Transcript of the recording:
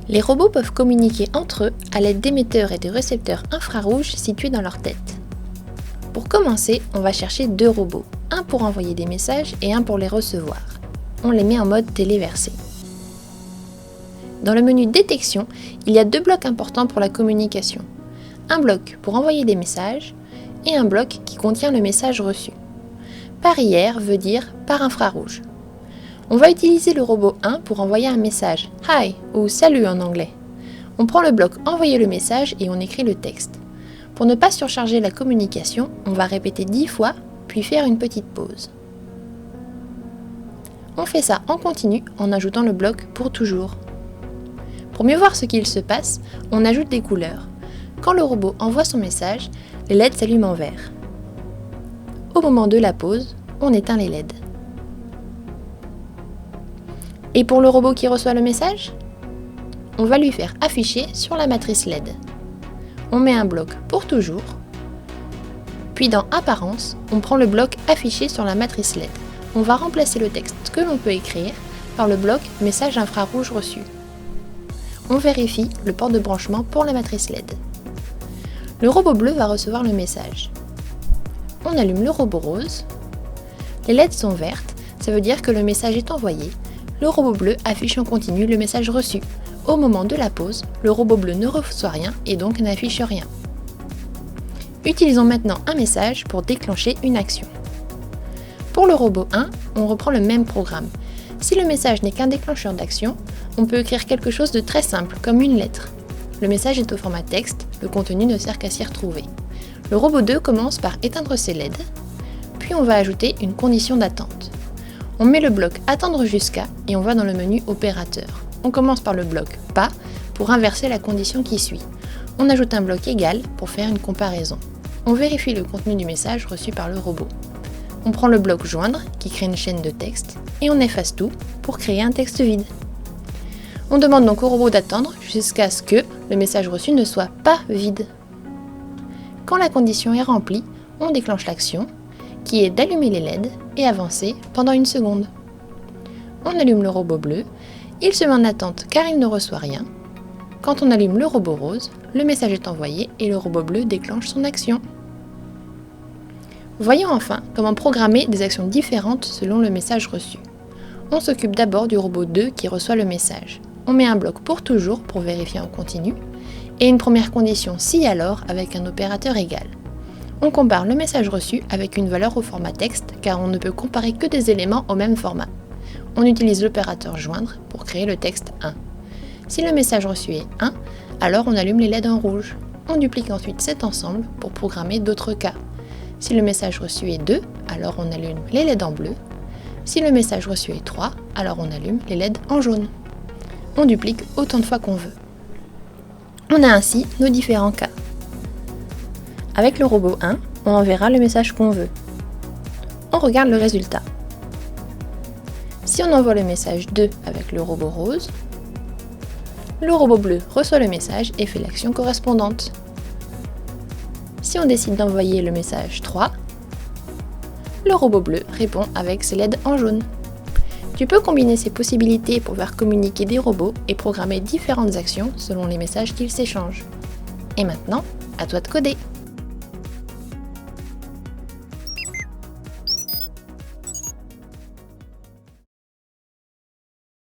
Les robots peuvent communiquer entre eux à l'aide d'émetteurs et de récepteurs infrarouges situés dans leur tête. Pour commencer, on va chercher deux robots, un pour envoyer des messages et un pour les recevoir. On les met en mode téléversé. Dans le menu détection, il y a deux blocs importants pour la communication. Un bloc pour envoyer des messages et un bloc qui contient le message reçu. Par IR veut dire par infrarouge. On va utiliser le robot 1 pour envoyer un message « Hi » ou « Salut » en anglais. On prend le bloc « Envoyer le message » et on écrit le texte. Pour ne pas surcharger la communication, on va répéter 10 fois, puis faire une petite pause. On fait ça en continu en ajoutant le bloc « Pour toujours ». Pour mieux voir ce qu'il se passe, on ajoute des couleurs. Quand le robot envoie son message, les LED s'allument en vert. Au moment de la pause, on éteint les LED. Et pour le robot qui reçoit le message, on va lui faire afficher sur la matrice LED. On met un bloc pour toujours, puis dans Apparence, on prend le bloc affiché sur la matrice LED. On va remplacer le texte que l'on peut écrire par le bloc Message infrarouge reçu. On vérifie le port de branchement pour la matrice LED. Le robot bleu va recevoir le message. On allume le robot rose. Les LED sont vertes, ça veut dire que le message est envoyé. Le robot bleu affiche en continu le message reçu. Au moment de la pause, le robot bleu ne reçoit rien et donc n'affiche rien. Utilisons maintenant un message pour déclencher une action. Pour le robot 1, on reprend le même programme. Si le message n'est qu'un déclencheur d'action, on peut écrire quelque chose de très simple, comme une lettre. Le message est au format texte, le contenu ne sert qu'à s'y retrouver. Le robot 2 commence par éteindre ses LED, puis on va ajouter une condition d'attente. On met le bloc « Attendre jusqu'à » et on va dans le menu « Opérateur ». On commence par le bloc « Pas » pour inverser la condition qui suit. On ajoute un bloc « Égal » pour faire une comparaison. On vérifie le contenu du message reçu par le robot. On prend le bloc « Joindre » qui crée une chaîne de texte et on efface tout pour créer un texte vide. On demande donc au robot d'attendre jusqu'à ce que le message reçu ne soit pas vide. Quand la condition est remplie, on déclenche l'action qui est d'allumer les LED et avancer pendant 1 seconde. On allume le robot bleu, il se met en attente car il ne reçoit rien. Quand on allume le robot rose, le message est envoyé et le robot bleu déclenche son action. Voyons enfin comment programmer des actions différentes selon le message reçu. On s'occupe d'abord du robot 2 qui reçoit le message. On met un bloc pour toujours pour vérifier en continu et une première condition si alors avec un opérateur égal. On compare le message reçu avec une valeur au format texte car on ne peut comparer que des éléments au même format. On utilise l'opérateur joindre pour créer le texte 1. Si le message reçu est 1, alors on allume les LED en rouge. On duplique ensuite cet ensemble pour programmer d'autres cas. Si le message reçu est 2, alors on allume les LED en bleu. Si le message reçu est 3, alors on allume les LED en jaune. On duplique autant de fois qu'on veut. On a ainsi nos différents cas. Avec le robot 1, on enverra le message qu'on veut. On regarde le résultat. Si on envoie le message 2 avec le robot rose, le robot bleu reçoit le message et fait l'action correspondante. Si on décide d'envoyer le message 3, le robot bleu répond avec ses LED en jaune. Tu peux combiner ces possibilités pour faire communiquer des robots et programmer différentes actions selon les messages qu'ils s'échangent. Et maintenant, à toi de coder!